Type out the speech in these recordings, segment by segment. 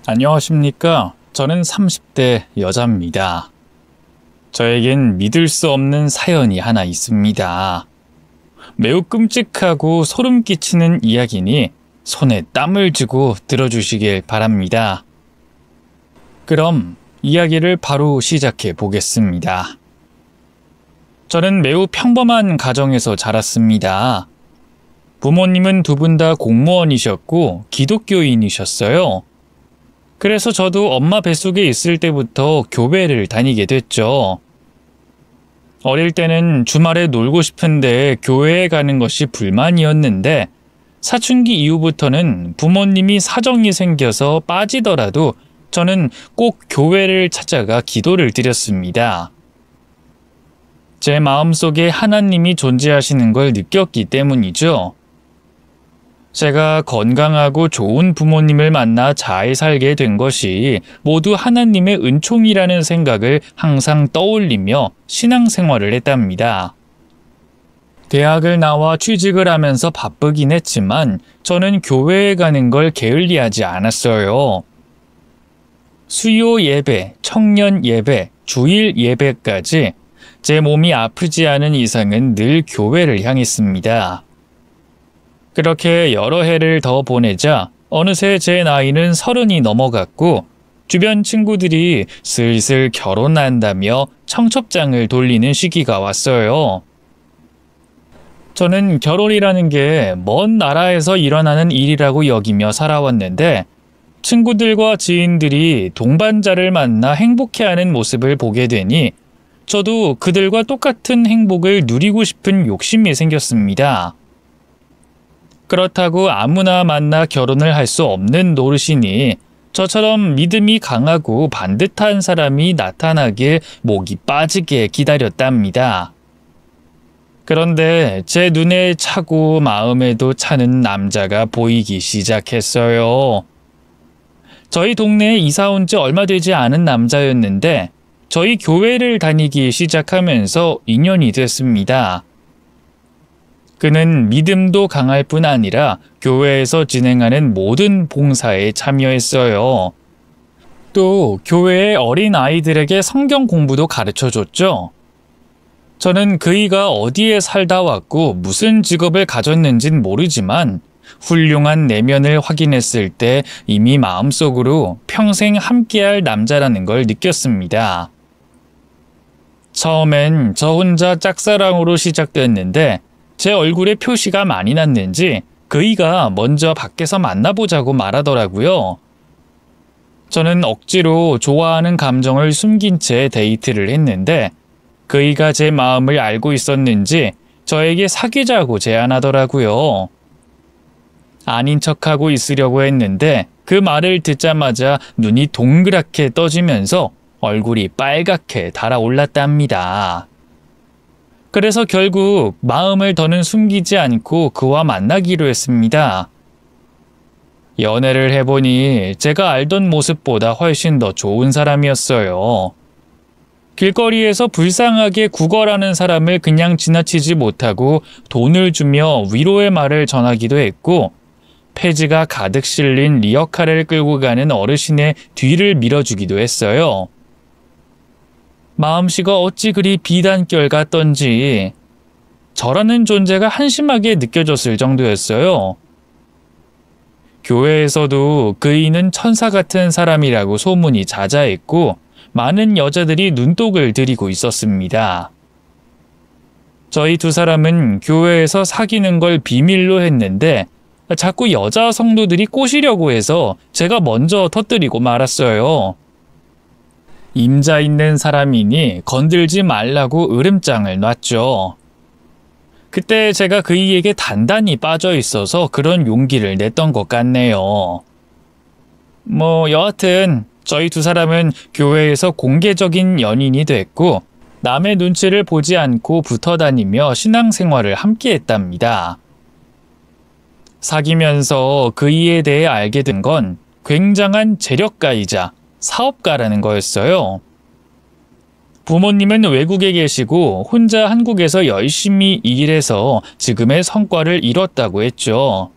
안녕하십니까? 저는 30대 여자입니다. 저에겐 믿을 수 없는 사연이 하나 있습니다. 매우 끔찍하고 소름 끼치는 이야기니 손에 땀을 쥐고 들어주시길 바랍니다. 그럼 이야기를 바로 시작해 보겠습니다. 저는 매우 평범한 가정에서 자랐습니다. 부모님은 두 분 다 공무원이셨고 기독교인이셨어요. 그래서 저도 엄마 뱃속에 있을 때부터 교회를 다니게 됐죠. 어릴 때는 주말에 놀고 싶은데 교회에 가는 것이 불만이었는데 사춘기 이후부터는 부모님이 사정이 생겨서 빠지더라도 저는 꼭 교회를 찾아가 기도를 드렸습니다. 제 마음속에 하나님이 존재하시는 걸 느꼈기 때문이죠. 제가 건강하고 좋은 부모님을 만나 잘 살게 된 것이 모두 하나님의 은총이라는 생각을 항상 떠올리며 신앙생활을 했답니다. 대학을 나와 취직을 하면서 바쁘긴 했지만 저는 교회에 가는 걸 게을리하지 않았어요. 수요 예배, 청년 예배, 주일 예배까지 제 몸이 아프지 않은 이상은 늘 교회를 향했습니다. 그렇게 여러 해를 더 보내자 어느새 제 나이는 30이 넘어갔고 주변 친구들이 슬슬 결혼한다며 청첩장을 돌리는 시기가 왔어요. 저는 결혼이라는 게 먼 나라에서 일어나는 일이라고 여기며 살아왔는데 친구들과 지인들이 동반자를 만나 행복해하는 모습을 보게 되니 저도 그들과 똑같은 행복을 누리고 싶은 욕심이 생겼습니다. 그렇다고 아무나 만나 결혼을 할 수 없는 노릇이니 저처럼 믿음이 강하고 반듯한 사람이 나타나길 목이 빠지게 기다렸답니다. 그런데 제 눈에 차고 마음에도 차는 남자가 보이기 시작했어요. 저희 동네에 이사 온 지 얼마 되지 않은 남자였는데 저희 교회를 다니기 시작하면서 인연이 됐습니다. 그는 믿음도 강할 뿐 아니라 교회에서 진행하는 모든 봉사에 참여했어요. 또 교회의 어린 아이들에게 성경 공부도 가르쳐줬죠. 저는 그이가 어디에 살다 왔고 무슨 직업을 가졌는진 모르지만 훌륭한 내면을 확인했을 때 이미 마음속으로 평생 함께할 남자라는 걸 느꼈습니다. 처음엔 저 혼자 짝사랑으로 시작됐는데 제 얼굴에 표시가 많이 났는지 그이가 먼저 밖에서 만나보자고 말하더라고요. 저는 억지로 좋아하는 감정을 숨긴 채 데이트를 했는데 그이가 제 마음을 알고 있었는지 저에게 사귀자고 제안하더라고요. 아닌 척하고 있으려고 했는데 그 말을 듣자마자 눈이 동그랗게 떠지면서 얼굴이 빨갛게 달아올랐답니다. 그래서 결국 마음을 더는 숨기지 않고 그와 만나기로 했습니다. 연애를 해보니 제가 알던 모습보다 훨씬 더 좋은 사람이었어요. 길거리에서 불쌍하게 구걸하는 사람을 그냥 지나치지 못하고 돈을 주며 위로의 말을 전하기도 했고 폐지가 가득 실린 리어카를 끌고 가는 어르신의 뒤를 밀어주기도 했어요. 마음씨가 어찌 그리 비단결 같던지 저라는 존재가 한심하게 느껴졌을 정도였어요. 교회에서도 그이는 천사 같은 사람이라고 소문이 자자했고 많은 여자들이 눈독을 들이고 있었습니다. 저희 두 사람은 교회에서 사귀는 걸 비밀로 했는데 자꾸 여자 성도들이 꼬시려고 해서 제가 먼저 터뜨리고 말았어요. 임자 있는 사람이니 건들지 말라고 으름장을 놨죠. 그때 제가 그이에게 단단히 빠져 있어서 그런 용기를 냈던 것 같네요. 여하튼 저희 두 사람은 교회에서 공개적인 연인이 됐고 남의 눈치를 보지 않고 붙어 다니며 신앙생활을 함께 했답니다. 사귀면서 그이에 대해 알게 된 건 굉장한 재력가이자 사업가라는 거였어요. 부모님은 외국에 계시고 혼자 한국에서 열심히 일해서 지금의 성과를 이뤘다고 했죠.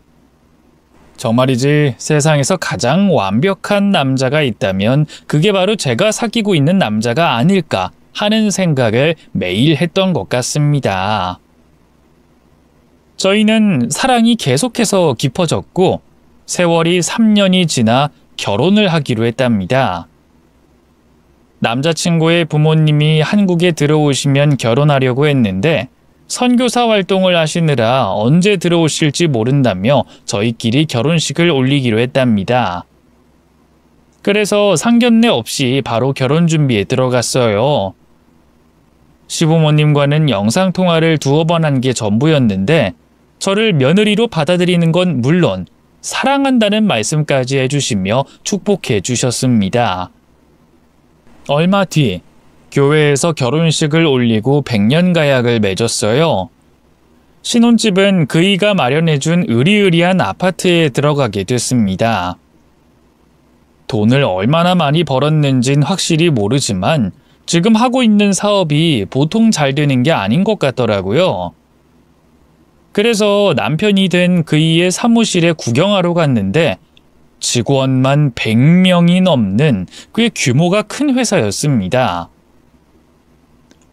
정말이지 세상에서 가장 완벽한 남자가 있다면 그게 바로 제가 사귀고 있는 남자가 아닐까 하는 생각을 매일 했던 것 같습니다. 저희는 사랑이 계속해서 깊어졌고 세월이 3년이 지나 결혼을 하기로 했답니다. 남자친구의 부모님이 한국에 들어오시면 결혼하려고 했는데 선교사 활동을 하시느라 언제 들어오실지 모른다며 저희끼리 결혼식을 올리기로 했답니다. 그래서 상견례 없이 바로 결혼 준비에 들어갔어요. 시부모님과는 영상통화를 2번 한 게 전부였는데 저를 며느리로 받아들이는 건 물론 사랑한다는 말씀까지 해주시며 축복해 주셨습니다. 얼마 뒤 교회에서 결혼식을 올리고 백년가약을 맺었어요. 신혼집은 그이가 마련해준 으리으리한 아파트에 들어가게 됐습니다. 돈을 얼마나 많이 벌었는진 확실히 모르지만 지금 하고 있는 사업이 보통 잘 되는 게 아닌 것 같더라고요. 그래서 남편이 된 그이의 사무실에 구경하러 갔는데 직원만 100명이 넘는 꽤 규모가 큰 회사였습니다.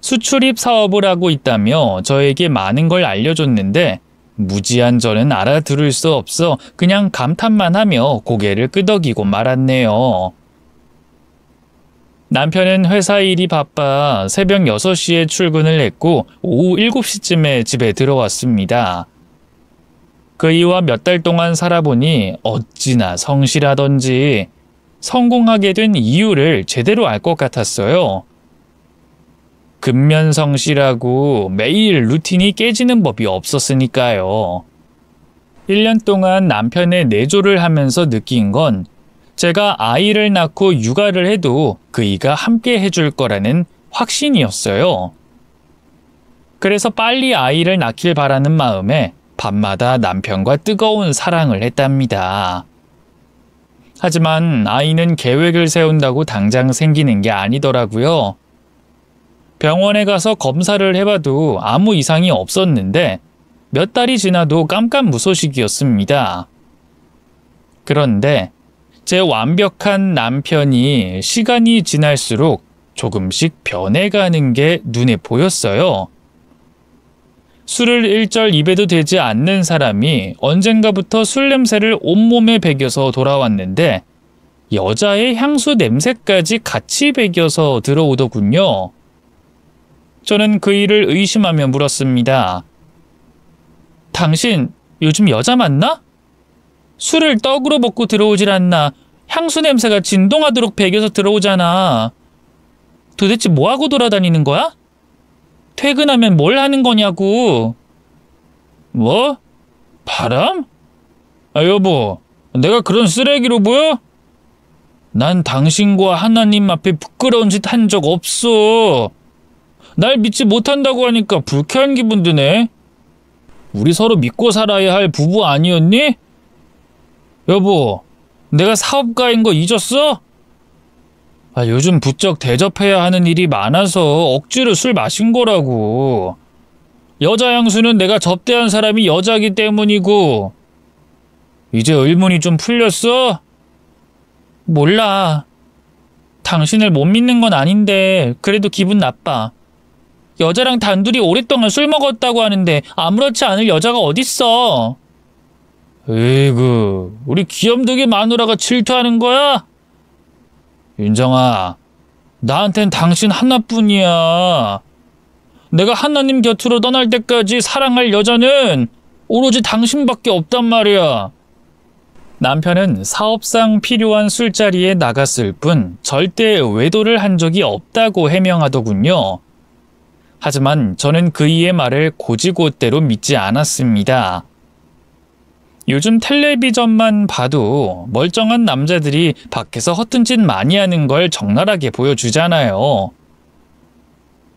수출입 사업을 하고 있다며 저에게 많은 걸 알려줬는데 무지한 저는 알아들을 수 없어 그냥 감탄만 하며 고개를 끄덕이고 말았네요. 남편은 회사 일이 바빠 새벽 6시에 출근을 했고 오후 7시쯤에 집에 들어왔습니다. 그이와 몇 달 동안 살아보니 어찌나 성실하던지 성공하게 된 이유를 제대로 알 것 같았어요. 근면성실하고 매일 루틴이 깨지는 법이 없었으니까요. 1년 동안 남편의 내조를 하면서 느낀 건 제가 아이를 낳고 육아를 해도 그이가 함께 해줄 거라는 확신이었어요. 그래서 빨리 아이를 낳길 바라는 마음에 밤마다 남편과 뜨거운 사랑을 했답니다. 하지만 아이는 계획을 세운다고 당장 생기는 게 아니더라고요. 병원에 가서 검사를 해봐도 아무 이상이 없었는데 몇 달이 지나도 깜깜무소식이었습니다. 그런데 제 완벽한 남편이 시간이 지날수록 조금씩 변해가는 게 눈에 보였어요. 술을 일절 입에도 되지 않는 사람이 언젠가부터 술 냄새를 온몸에 배겨서 돌아왔는데 여자의 향수 냄새까지 같이 배겨서 들어오더군요. 저는 그 일을 의심하며 물었습니다. 당신 요즘 여자 맞나? 술을 떡으로 먹고 들어오질 않나 향수 냄새가 진동하도록 배겨서 들어오잖아. 도대체 뭐하고 돌아다니는 거야? 퇴근하면 뭘 하는 거냐고. 뭐? 바람? 아 여보, 내가 그런 쓰레기로 보여? 난 당신과 하나님 앞에 부끄러운 짓 한 적 없어. 날 믿지 못한다고 하니까 불쾌한 기분 드네. 우리 서로 믿고 살아야 할 부부 아니었니? 여보, 내가 사업가인 거 잊었어? 요즘 부쩍 대접해야 하는 일이 많아서 억지로 술 마신 거라고. 여자 향수는 내가 접대한 사람이 여자기 때문이고. 이제 의문이 좀 풀렸어? 몰라. 당신을 못 믿는 건 아닌데 그래도 기분 나빠. 여자랑 단둘이 오랫동안 술 먹었다고 하는데 아무렇지 않을 여자가 어딨어. 에이구, 우리 귀염둥이 마누라가 질투하는 거야? 윤정아, 나한텐 당신 하나뿐이야. 내가 하나님 곁으로 떠날 때까지 사랑할 여자는 오로지 당신밖에 없단 말이야. 남편은 사업상 필요한 술자리에 나갔을 뿐 절대 외도를 한 적이 없다고 해명하더군요. 하지만 저는 그이의 말을 곧이곧대로 믿지 않았습니다. 요즘 텔레비전만 봐도 멀쩡한 남자들이 밖에서 허튼 짓 많이 하는 걸 적나라하게 보여주잖아요.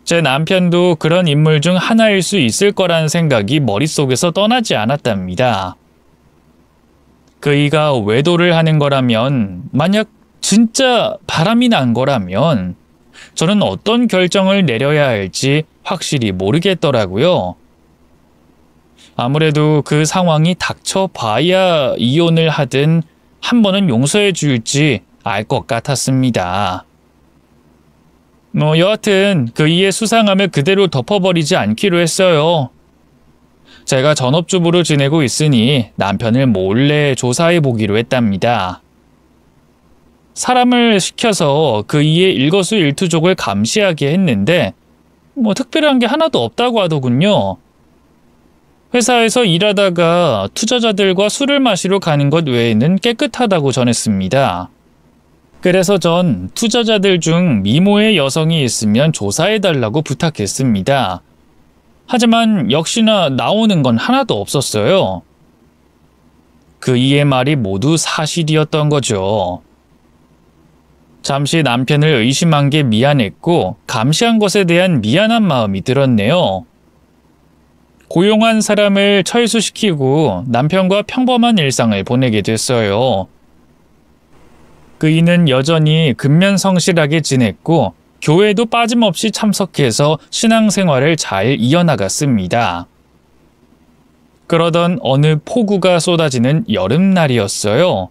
제 남편도 그런 인물 중 하나일 수 있을 거란 생각이 머릿속에서 떠나지 않았답니다. 그이가 외도를 하는 거라면, 만약 진짜 바람이 난 거라면 저는 어떤 결정을 내려야 할지 확실히 모르겠더라고요. 아무래도 그 상황이 닥쳐봐야 이혼을 하든 한 번은 용서해 줄지 알 것 같았습니다. 여하튼 그이의 수상함을 그대로 덮어버리지 않기로 했어요. 제가 전업주부로 지내고 있으니 남편을 몰래 조사해 보기로 했답니다. 사람을 시켜서 그이의 일거수일투족을 감시하게 했는데 특별한 게 하나도 없다고 하더군요. 회사에서 일하다가 투자자들과 술을 마시러 가는 것 외에는 깨끗하다고 전했습니다. 그래서 전 투자자들 중 미모의 여성이 있으면 조사해달라고 부탁했습니다. 하지만 역시나 나오는 건 하나도 없었어요. 그이의 말이 모두 사실이었던 거죠. 잠시 남편을 의심한 게 미안했고 감시한 것에 대한 미안한 마음이 들었네요. 고용한 사람을 철수시키고 남편과 평범한 일상을 보내게 됐어요. 그이는 여전히 근면성실하게 지냈고 교회도 빠짐없이 참석해서 신앙생활을 잘 이어나갔습니다. 그러던 어느 폭우가 쏟아지는 여름날이었어요.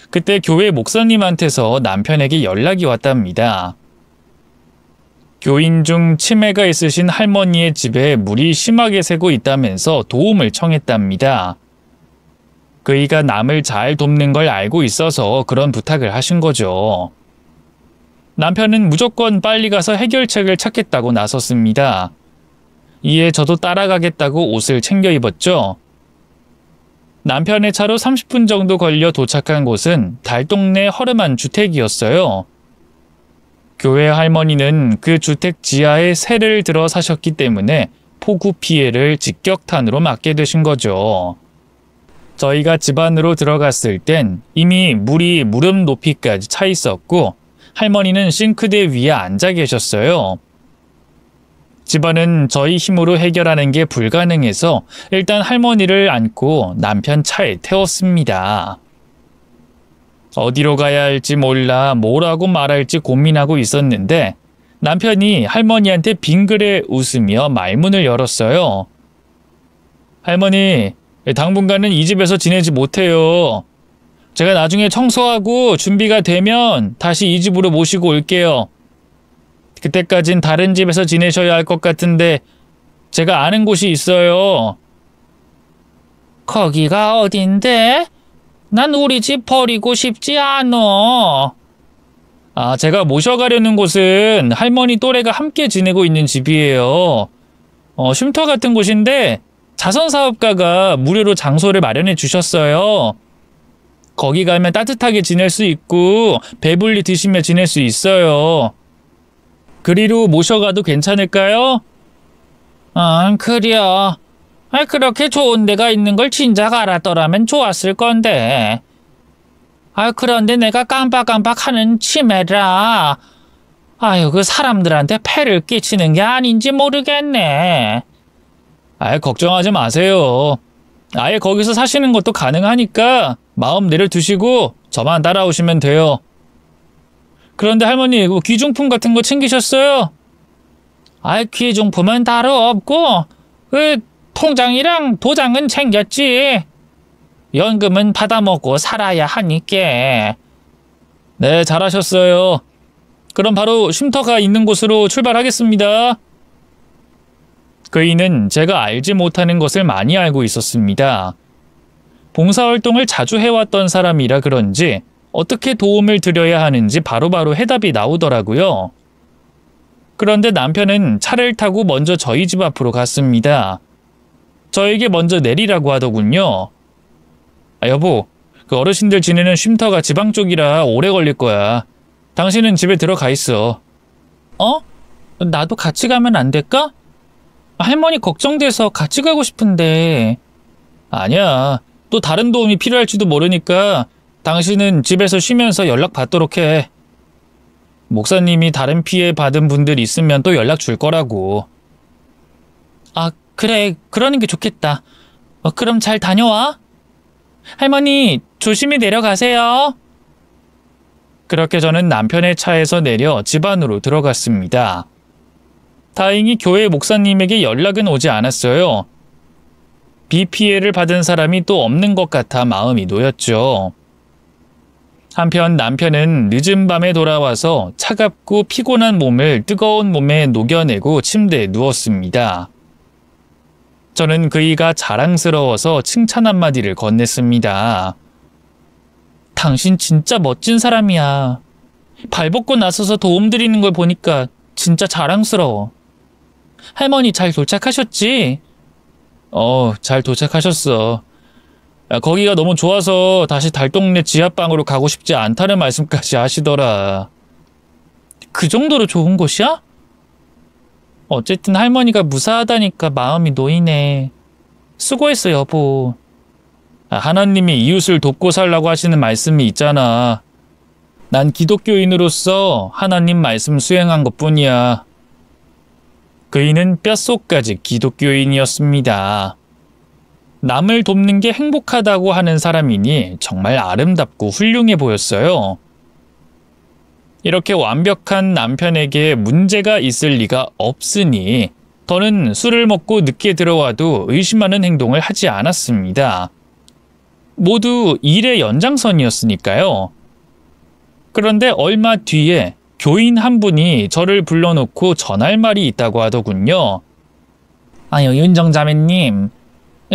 그때 교회 목사님한테서 남편에게 연락이 왔답니다. 교인 중 치매가 있으신 할머니의 집에 물이 심하게 새고 있다면서 도움을 청했답니다. 그이가 남을 잘 돕는 걸 알고 있어서 그런 부탁을 하신 거죠. 남편은 무조건 빨리 가서 해결책을 찾겠다고 나섰습니다. 이에 저도 따라가겠다고 옷을 챙겨 입었죠. 남편의 차로 30분 정도 걸려 도착한 곳은 달동네 허름한 주택이었어요. 교회 할머니는 그 주택 지하에 새를 들어 사셨기 때문에 폭우 피해를 직격탄으로 맞게 되신 거죠. 저희가 집 안으로 들어갔을 땐 이미 물이 무릎 높이까지 차 있었고 할머니는 싱크대 위에 앉아 계셨어요. 집안은 저희 힘으로 해결하는 게 불가능해서 일단 할머니를 안고 남편 차에 태웠습니다. 어디로 가야 할지 몰라 뭐라고 말할지 고민하고 있었는데 남편이 할머니한테 빙그레 웃으며 말문을 열었어요. 할머니, 당분간은 이 집에서 지내지 못해요. 제가 나중에 청소하고 준비가 되면 다시 이 집으로 모시고 올게요. 그때까진 다른 집에서 지내셔야 할 것 같은데 제가 아는 곳이 있어요. 거기가 어딘데? 난 우리 집 버리고 싶지 않어. 제가 모셔가려는 곳은 할머니 또래가 함께 지내고 있는 집이에요. 쉼터 같은 곳인데 자선사업가가 무료로 장소를 마련해 주셨어요. 거기 가면 따뜻하게 지낼 수 있고 배불리 드시며 지낼 수 있어요. 그리로 모셔가도 괜찮을까요? 그려. 그렇게 좋은 데가 있는 걸 진작 알았더라면 좋았을 건데. 그런데 내가 깜빡깜빡하는 치매라. 그 사람들한테 폐를 끼치는 게 아닌지 모르겠네. 걱정하지 마세요. 아예 거기서 사시는 것도 가능하니까 마음 내려두시고 저만 따라오시면 돼요. 그런데 할머니, 귀중품 같은 거 챙기셨어요? 귀중품은 따로 없고 통장이랑 도장은 챙겼지. 연금은 받아먹고 살아야 하니까. 네, 잘하셨어요. 그럼 바로 쉼터가 있는 곳으로 출발하겠습니다. 그이는 제가 알지 못하는 것을 많이 알고 있었습니다. 봉사활동을 자주 해왔던 사람이라 그런지 어떻게 도움을 드려야 하는지 바로바로 해답이 나오더라고요. 그런데 남편은 차를 타고 먼저 저희 집 앞으로 갔습니다. 저에게 먼저 내리라고 하더군요. 여보, 그 어르신들 지내는 쉼터가 지방 쪽이라 오래 걸릴 거야. 당신은 집에 들어가 있어. 나도 같이 가면 안 될까? 할머니 걱정돼서 같이 가고 싶은데. 아니야. 또 다른 도움이 필요할지도 모르니까 당신은 집에서 쉬면서 연락 받도록 해. 목사님이 다른 피해 받은 분들 있으면 또 연락 줄 거라고. 그래. 그러는 게 좋겠다. 그럼 잘 다녀와. 할머니, 조심히 내려가세요. 그렇게 저는 남편의 차에서 내려 집 안으로 들어갔습니다. 다행히 교회 목사님에게 연락은 오지 않았어요. 비 피해를 받은 사람이 또 없는 것 같아 마음이 놓였죠. 한편 남편은 늦은 밤에 돌아와서 차갑고 피곤한 몸을 뜨거운 몸에 녹여내고 침대에 누웠습니다. 저는 그이가 자랑스러워서 칭찬 한마디를 건넸습니다. 당신 진짜 멋진 사람이야. 발벗고 나서서 도움드리는 걸 보니까 진짜 자랑스러워. 할머니 잘 도착하셨지? 잘 도착하셨어. 거기가 너무 좋아서 다시 달동네 지하방으로 가고 싶지 않다는 말씀까지 하시더라. 그 정도로 좋은 곳이야? 어쨌든 할머니가 무사하다니까 마음이 놓이네. 수고했어, 여보. 하나님이 이웃을 돕고 살라고 하시는 말씀이 있잖아. 난 기독교인으로서 하나님 말씀 수행한 것뿐이야. 그이는 뼛속까지 기독교인이었습니다. 남을 돕는 게 행복하다고 하는 사람이니 정말 아름답고 훌륭해 보였어요. 이렇게 완벽한 남편에게 문제가 있을 리가 없으니 더는 술을 먹고 늦게 들어와도 의심하는 행동을 하지 않았습니다. 모두 일의 연장선이었으니까요. 그런데 얼마 뒤에 교인 한 분이 저를 불러놓고 전할 말이 있다고 하더군요. 아유, 윤정자매님,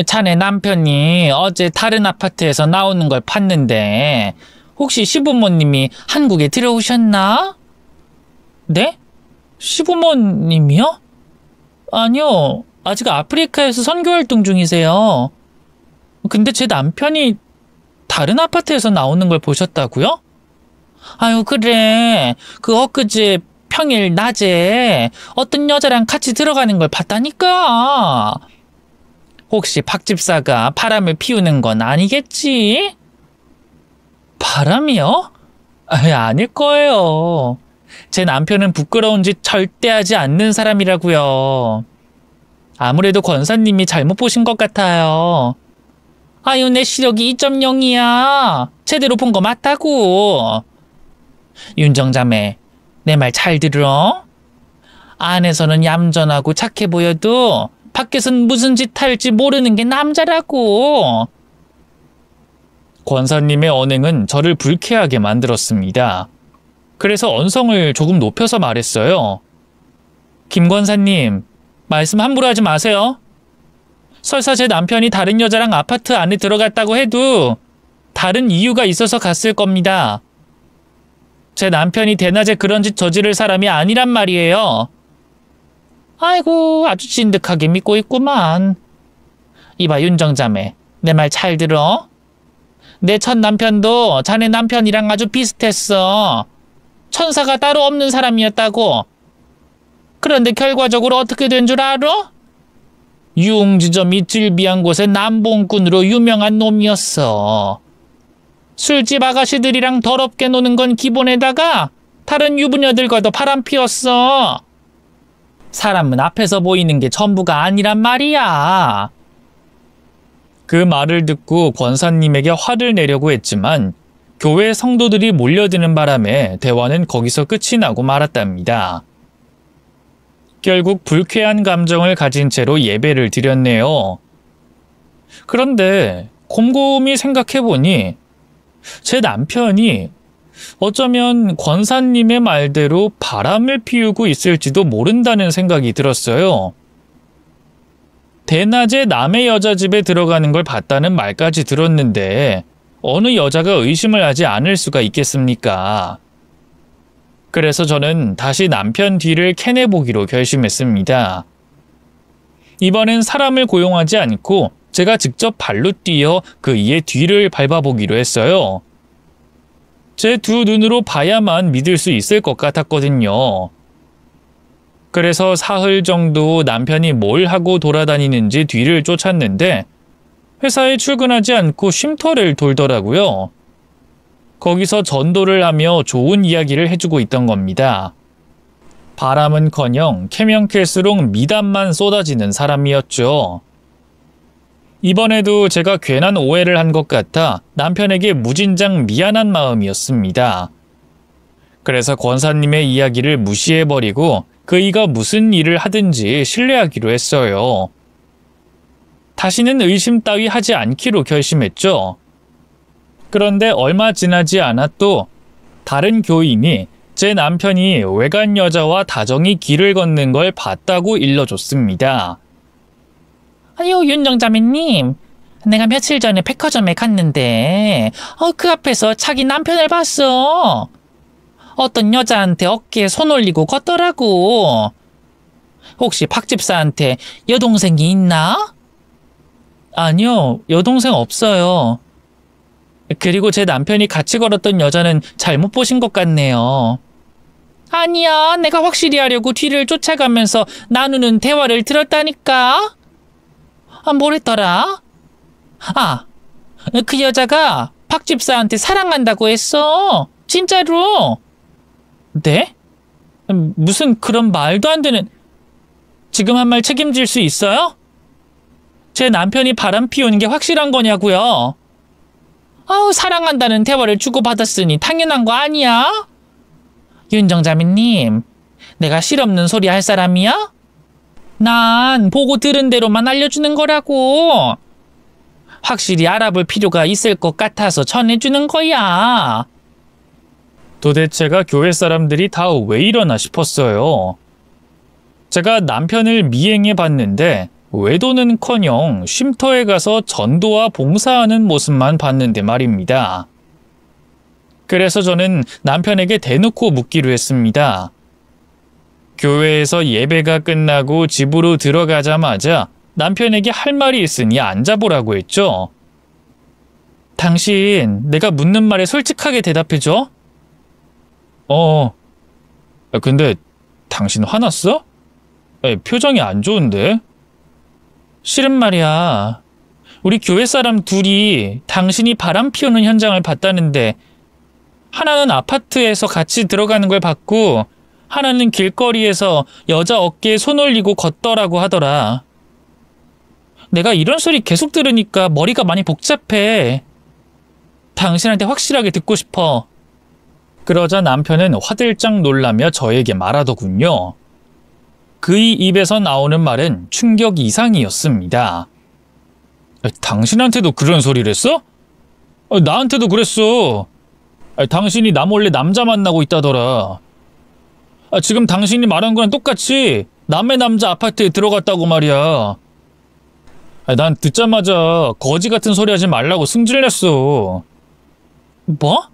자네 남편이 어제 다른 아파트에서 나오는 걸 봤는데 혹시 시부모님이 한국에 들어오셨나? 네? 시부모님이요? 아니요, 아직 아프리카에서 선교활동 중이세요. 근데 제 남편이 다른 아파트에서 나오는 걸 보셨다고요? 아유, 그래. 그 엊그제 평일 낮에 어떤 여자랑 같이 들어가는 걸 봤다니까. 혹시 박 집사가 바람을 피우는 건 아니겠지? 바람이요? 아닐 거예요. 제 남편은 부끄러운 짓 절대 하지 않는 사람이라고요. 아무래도 권사님이 잘못 보신 것 같아요. 아유, 내 시력이 2.0이야. 제대로 본 거 맞다고. 윤정자매, 내 말 잘 들어? 안에서는 얌전하고 착해 보여도 밖에서는 무슨 짓 할지 모르는 게 남자라고. 권사님의 언행은 저를 불쾌하게 만들었습니다. 그래서 언성을 조금 높여서 말했어요. 김 권사님, 말씀 함부로 하지 마세요. 설사 제 남편이 다른 여자랑 아파트 안에 들어갔다고 해도 다른 이유가 있어서 갔을 겁니다. 제 남편이 대낮에 그런 짓 저지를 사람이 아니란 말이에요. 아이고, 아주 진득하게 믿고 있구만. 이봐, 윤정자매, 내 말 잘 들어? 내 첫 남편도 자네 남편이랑 아주 비슷했어. 천사가 따로 없는 사람이었다고. 그런데 결과적으로 어떻게 된 줄 알아? 유흥지점 이틀비한 곳의 남봉꾼으로 유명한 놈이었어. 술집 아가씨들이랑 더럽게 노는 건 기본에다가 다른 유부녀들과도 바람 피웠어. 사람은 앞에서 보이는 게 전부가 아니란 말이야. 그 말을 듣고 권사님에게 화를 내려고 했지만 교회 성도들이 몰려드는 바람에 대화는 거기서 끝이 나고 말았답니다. 결국 불쾌한 감정을 가진 채로 예배를 드렸네요. 그런데 곰곰이 생각해보니 제 남편이 어쩌면 권사님의 말대로 바람을 피우고 있을지도 모른다는 생각이 들었어요. 대낮에 남의 여자 집에 들어가는 걸 봤다는 말까지 들었는데 어느 여자가 의심을 하지 않을 수가 있겠습니까? 그래서 저는 다시 남편 뒤를 캐내보기로 결심했습니다. 이번엔 사람을 고용하지 않고 제가 직접 발로 뛰어 그이의 뒤를 밟아보기로 했어요. 제 두 눈으로 봐야만 믿을 수 있을 것 같았거든요. 그래서 사흘 정도 남편이 뭘 하고 돌아다니는지 뒤를 쫓았는데 회사에 출근하지 않고 쉼터를 돌더라고요. 거기서 전도를 하며 좋은 이야기를 해주고 있던 겁니다. 바람은커녕 캐면캘수록 미담만 쏟아지는 사람이었죠. 이번에도 제가 괜한 오해를 한 것 같아 남편에게 무진장 미안한 마음이었습니다. 그래서 권사님의 이야기를 무시해버리고 그이가 무슨 일을 하든지 신뢰하기로 했어요. 다시는 의심 따위 하지 않기로 결심했죠. 그런데 얼마 지나지 않아 또 다른 교인이 제 남편이 외간 여자와 다정히 길을 걷는 걸 봤다고 일러줬습니다. 아유, 윤정자매님. 내가 며칠 전에 백화점에 갔는데 그 앞에서 자기 남편을 봤어. 어떤 여자한테 어깨에 손 올리고 걷더라고. 혹시 박 집사한테 여동생이 있나? 아니요, 여동생 없어요. 그리고 제 남편이 같이 걸었던 여자는 잘못 보신 것 같네요. 아니야, 내가 확실히 하려고 뒤를 쫓아가면서 나누는 대화를 들었다니까. 뭐랬더라? 그 여자가 박 집사한테 사랑한다고 했어. 진짜로. 네? 무슨 그런 말도 안 되는... 지금 한 말 책임질 수 있어요? 제 남편이 바람 피우는 게 확실한 거냐고요? 사랑한다는 대화를 주고받았으니 당연한 거 아니야? 윤정자매님, 내가 실없는 소리 할 사람이야? 난 보고 들은 대로만 알려주는 거라고. 확실히 알아볼 필요가 있을 것 같아서 전해주는 거야. 도대체가 교회 사람들이 다 왜 이러나 싶었어요. 제가 남편을 미행해 봤는데 외도는커녕 쉼터에 가서 전도와 봉사하는 모습만 봤는데 말입니다. 그래서 저는 남편에게 대놓고 묻기로 했습니다. 교회에서 예배가 끝나고 집으로 들어가자마자 남편에게 할 말이 있으니 앉아보라고 했죠. 당신, 내가 묻는 말에 솔직하게 대답해줘. 근데 당신 화났어? 표정이 안 좋은데? 실은 말이야. 우리 교회 사람 둘이 당신이 바람 피우는 현장을 봤다는데 하나는 아파트에서 같이 들어가는 걸 봤고 하나는 길거리에서 여자 어깨에 손 올리고 걷더라고 하더라. 내가 이런 소리 계속 들으니까 머리가 많이 복잡해. 당신한테 확실하게 듣고 싶어. 그러자 남편은 화들짝 놀라며 저에게 말하더군요. 그의 입에서 나오는 말은 충격 이상이었습니다. 당신한테도 그런 소리를 했어? 나한테도 그랬어. 당신이 나 몰래 남자 만나고 있다더라. 지금 당신이 말한 거랑 똑같이 남의 남자 아파트에 들어갔다고 말이야. 난 듣자마자 거지 같은 소리 하지 말라고 승질냈어. 뭐?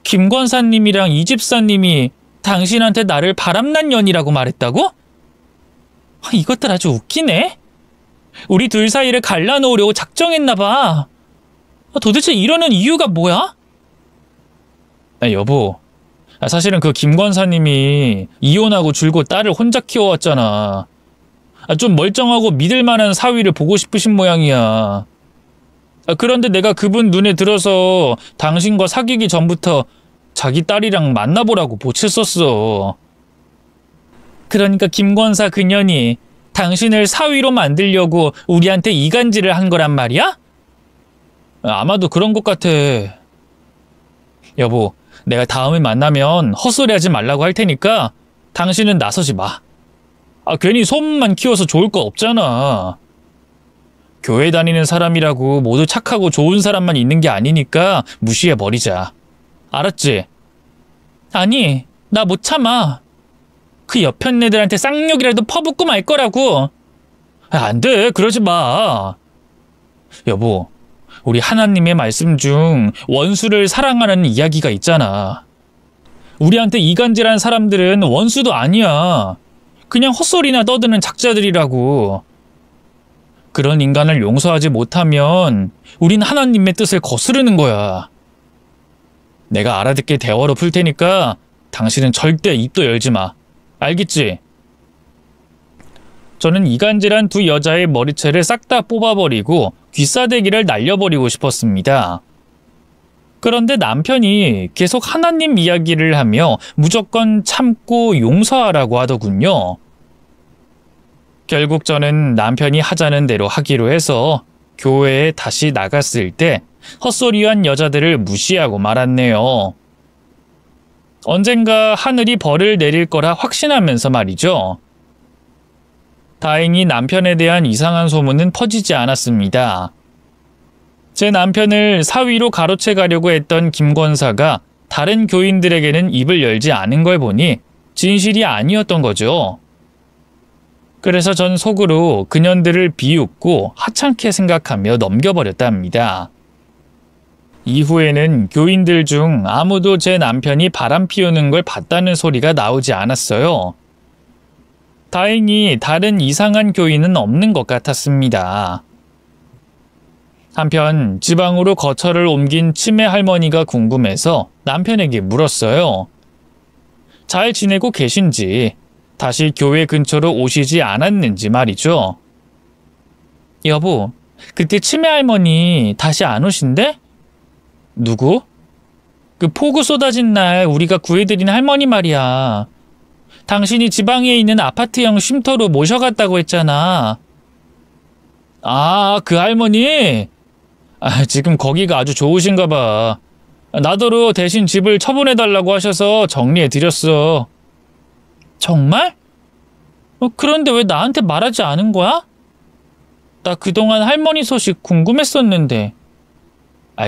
김 권사님이랑 이 집사님이 당신한테 나를 바람난 년이라고 말했다고? 이것들 아주 웃기네. 우리 둘 사이를 갈라놓으려고 작정했나봐. 도대체 이러는 이유가 뭐야? 여보, 사실은 그 김 권사님이 이혼하고 줄곧 딸을 혼자 키워왔잖아. 좀 멀쩡하고 믿을만한 사위를 보고 싶으신 모양이야. 그런데 내가 그분 눈에 들어서 당신과 사귀기 전부터 자기 딸이랑 만나보라고 보챘었어. 그러니까 김 권사 그년이 당신을 사위로 만들려고 우리한테 이간질을 한 거란 말이야? 아마도 그런 것 같아. 여보, 내가 다음에 만나면 헛소리 하지 말라고 할 테니까 당신은 나서지 마. 괜히 소문만 키워서 좋을 거 없잖아. 교회 다니는 사람이라고 모두 착하고 좋은 사람만 있는 게 아니니까 무시해버리자. 알았지? 아니, 나 못 참아. 그 옆편 애들한테 쌍욕이라도 퍼붓고 말 거라고. 안 돼, 그러지 마. 여보, 우리 하나님의 말씀 중 원수를 사랑하는 이야기가 있잖아. 우리한테 이간질한 사람들은 원수도 아니야. 그냥 헛소리나 떠드는 작자들이라고. 그런 인간을 용서하지 못하면 우린 하나님의 뜻을 거스르는 거야. 내가 알아듣게 대화로 풀 테니까 당신은 절대 입도 열지 마. 알겠지? 저는 이간질한 두 여자의 머리채를 싹 다 뽑아버리고 귀싸대기를 날려버리고 싶었습니다. 그런데 남편이 계속 하나님 이야기를 하며 무조건 참고 용서하라고 하더군요. 결국 저는 남편이 하자는 대로 하기로 해서 교회에 다시 나갔을 때 헛소리한 여자들을 무시하고 말았네요. 언젠가 하늘이 벌을 내릴 거라 확신하면서 말이죠. 다행히 남편에 대한 이상한 소문은 퍼지지 않았습니다. 제 남편을 사위로 가로채 가려고 했던 김 권사가 다른 교인들에게는 입을 열지 않은 걸 보니 진실이 아니었던 거죠. 그래서 전 속으로 그년들을 비웃고 하찮게 생각하며 넘겨버렸답니다. 이후에는 교인들 중 아무도 제 남편이 바람 피우는 걸 봤다는 소리가 나오지 않았어요. 다행히 다른 이상한 교인은 없는 것 같았습니다. 한편 지방으로 거처를 옮긴 치매 할머니가 궁금해서 남편에게 물었어요. 잘 지내고 계신지, 다시 교회 근처로 오시지 않았는지 말이죠. 여보, 그때 치매 할머니 다시 안 오신대? 누구? 그 폭우 쏟아진 날 우리가 구해드린 할머니 말이야. 당신이 지방에 있는 아파트형 쉼터로 모셔갔다고 했잖아. 아, 그 할머니? 지금 거기가 아주 좋으신가 봐. 나더러 대신 집을 처분해달라고 하셔서 정리해드렸어. 정말? 그런데 왜 나한테 말하지 않은 거야? 나 그동안 할머니 소식 궁금했었는데.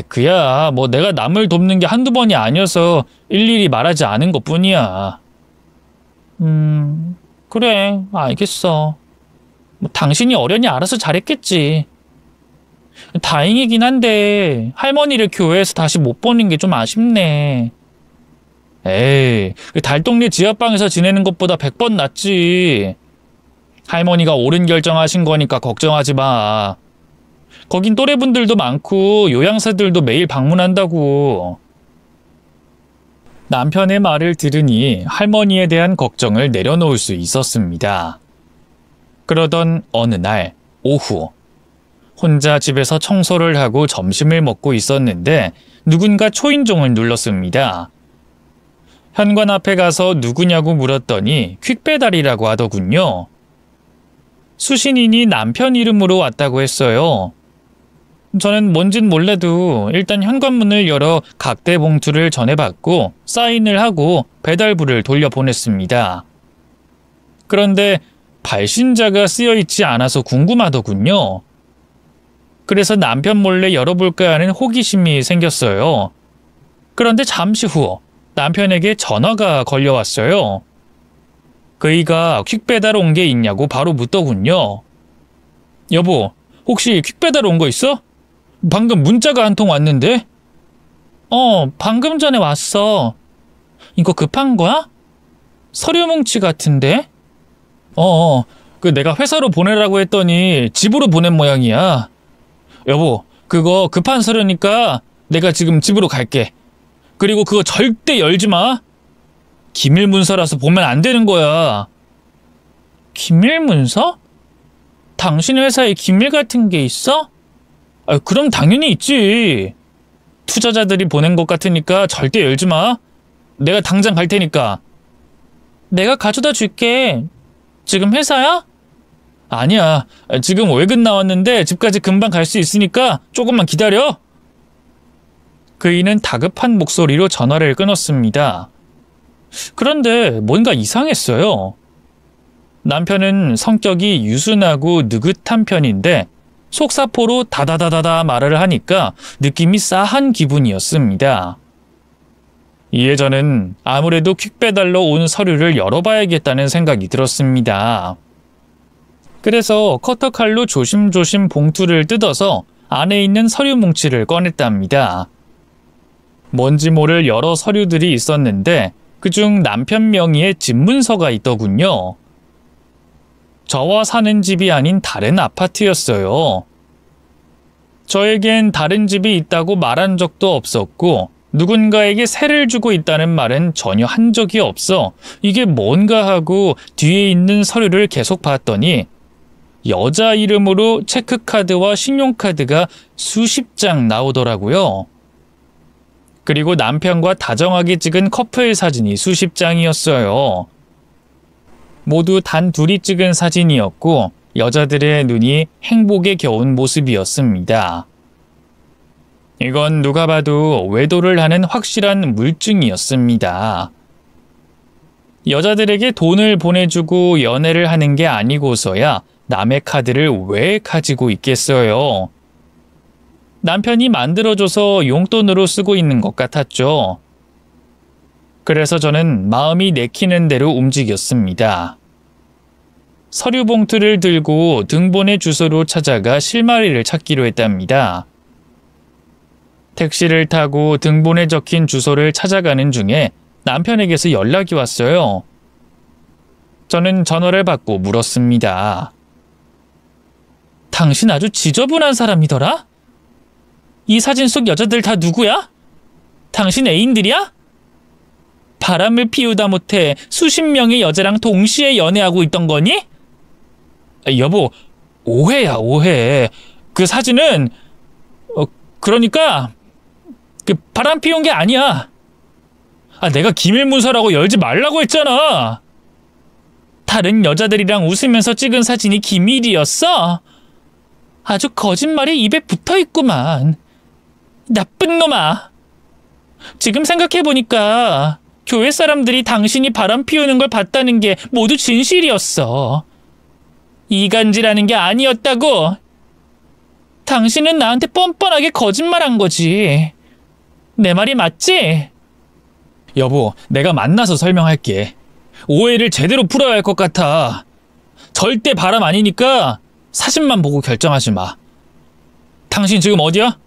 그야 뭐 내가 남을 돕는 게 한두 번이 아니어서 일일이 말하지 않은 것뿐이야. 그래, 알겠어. 뭐 당신이 어련히 알아서 잘했겠지. 다행이긴 한데 할머니를 교회에서 다시 못 보는 게 좀 아쉽네. 에이, 달동네 지하방에서 지내는 것보다 100번 낫지. 할머니가 옳은 결정하신 거니까 걱정하지 마. 거긴 또래분들도 많고 요양사들도 매일 방문한다고. 남편의 말을 들으니 할머니에 대한 걱정을 내려놓을 수 있었습니다. 그러던 어느 날 오후, 혼자 집에서 청소를 하고 점심을 먹고 있었는데 누군가 초인종을 눌렀습니다. 현관 앞에 가서 누구냐고 물었더니 퀵배달이라고 하더군요. 수신인이 남편 이름으로 왔다고 했어요. 저는 뭔진 몰라도 일단 현관문을 열어 각대 봉투를 전해받고 사인을 하고 배달부를 돌려보냈습니다. 그런데 발신자가 쓰여있지 않아서 궁금하더군요. 그래서 남편 몰래 열어볼까 하는 호기심이 생겼어요. 그런데 잠시 후 남편에게 전화가 걸려왔어요. 그이가 퀵배달 온 게 있냐고 바로 묻더군요. 여보, 혹시 퀵배달 온 거 있어? 방금 문자가 한 통 왔는데? 방금 전에 왔어. 이거 급한 거야? 서류 뭉치 같은데? 그 내가 회사로 보내라고 했더니 집으로 보낸 모양이야. 여보, 그거 급한 서류니까 내가 지금 집으로 갈게. 그리고 그거 절대 열지 마. 기밀 문서라서 보면 안 되는 거야. 기밀 문서? 당신 회사에 기밀 같은 게 있어? 그럼 당연히 있지. 투자자들이 보낸 것 같으니까 절대 열지 마. 내가 당장 갈 테니까. 내가 가져다 줄게. 지금 회사야? 아니야. 지금 외근 나왔는데 집까지 금방 갈 수 있으니까 조금만 기다려. 그이는 다급한 목소리로 전화를 끊었습니다. 그런데 뭔가 이상했어요. 남편은 성격이 유순하고 느긋한 편인데 속사포로 다다다다다 말을 하니까 느낌이 싸한 기분이었습니다. 이에 저는 아무래도 퀵배달로 온 서류를 열어봐야겠다는 생각이 들었습니다. 그래서 커터칼로 조심조심 봉투를 뜯어서 안에 있는 서류 뭉치를 꺼냈답니다. 뭔지 모를 여러 서류들이 있었는데 그중 남편 명의의 집문서가 있더군요. 저와 사는 집이 아닌 다른 아파트였어요. 저에겐 다른 집이 있다고 말한 적도 없었고 누군가에게 세를 주고 있다는 말은 전혀 한 적이 없어 이게 뭔가 하고 뒤에 있는 서류를 계속 봤더니 여자 이름으로 체크카드와 신용카드가 수십 장 나오더라고요. 그리고 남편과 다정하게 찍은 커플 사진이 수십 장이었어요. 모두 단 둘이 찍은 사진이었고 여자들의 눈이 행복에 겨운 모습이었습니다. 이건 누가 봐도 외도를 하는 확실한 물증이었습니다. 여자들에게 돈을 보내주고 연애를 하는 게 아니고서야 남의 카드를 왜 가지고 있겠어요? 남편이 만들어줘서 용돈으로 쓰고 있는 것 같았죠. 그래서 저는 마음이 내키는 대로 움직였습니다. 서류 봉투를 들고 등본의 주소로 찾아가 실마리를 찾기로 했답니다. 택시를 타고 등본에 적힌 주소를 찾아가는 중에 남편에게서 연락이 왔어요. 저는 전화를 받고 물었습니다. 당신 아주 지저분한 사람이더라? 이 사진 속 여자들 다 누구야? 당신 애인들이야? 바람을 피우다 못해 수십 명의 여자랑 동시에 연애하고 있던 거니? 여보, 오해야, 오해. 그 사진은 그러니까 바람 피운 게 아니야. 내가 기밀문서라고 열지 말라고 했잖아. 다른 여자들이랑 웃으면서 찍은 사진이 기밀이었어? 아주 거짓말이 입에 붙어있구만. 나쁜 놈아. 지금 생각해보니까 교회 사람들이 당신이 바람 피우는 걸 봤다는 게 모두 진실이었어. 이간질하는 게 아니었다고. 당신은 나한테 뻔뻔하게 거짓말한 거지. 내 말이 맞지? 여보, 내가 만나서 설명할게. 오해를 제대로 풀어야 할 것 같아. 절대 바람 아니니까 사진만 보고 결정하지 마. 당신 지금 어디야?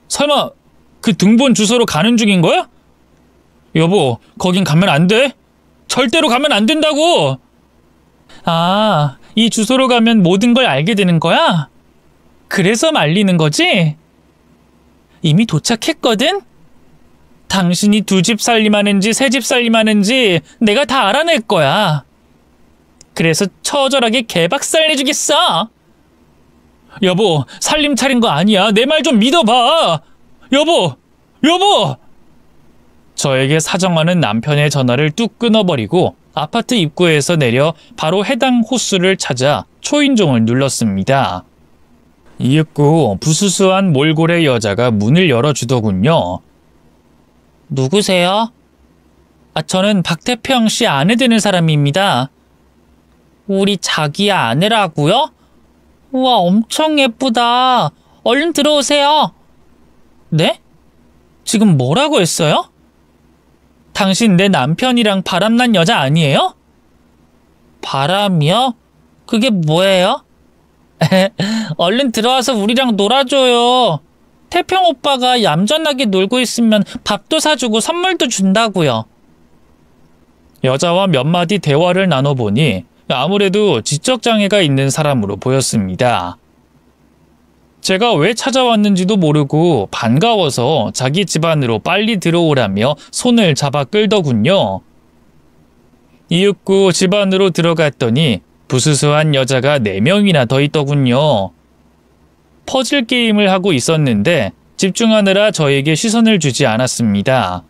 설마 그 등본 주소로 가는 중인 거야? 여보, 거긴 가면 안 돼? 절대로 가면 안 된다고! 이 주소로 가면 모든 걸 알게 되는 거야? 그래서 말리는 거지? 이미 도착했거든? 당신이 두 집 살림하는지 세 집 살림하는지 내가 다 알아낼 거야. 그래서 처절하게 개박살 내주겠어. 여보, 살림 차린 거 아니야. 내 말 좀 믿어봐. 여보! 저에게 사정하는 남편의 전화를 뚝 끊어버리고 아파트 입구에서 내려 바로 해당 호수를 찾아 초인종을 눌렀습니다. 이윽고 부수수한 몰골의 여자가 문을 열어주더군요. 누구세요? 저는 박태평 씨 아내 되는 사람입니다. 우리 자기 아내라고요? 우와, 엄청 예쁘다. 얼른 들어오세요. 네? 지금 뭐라고 했어요? 당신 내 남편이랑 바람난 여자 아니에요? 바람이요? 그게 뭐예요? 얼른 들어와서 우리랑 놀아줘요. 태평 오빠가 얌전하게 놀고 있으면 밥도 사주고 선물도 준다고요. 여자와 몇 마디 대화를 나눠보니 아무래도 지적장애가 있는 사람으로 보였습니다. 제가 왜 찾아왔는지도 모르고 반가워서 자기 집 안으로 빨리 들어오라며 손을 잡아 끌더군요. 이윽고 집 안으로 들어갔더니 부수수한 여자가 4명이나 더 있더군요. 퍼즐 게임을 하고 있었는데 집중하느라 저에게 시선을 주지 않았습니다.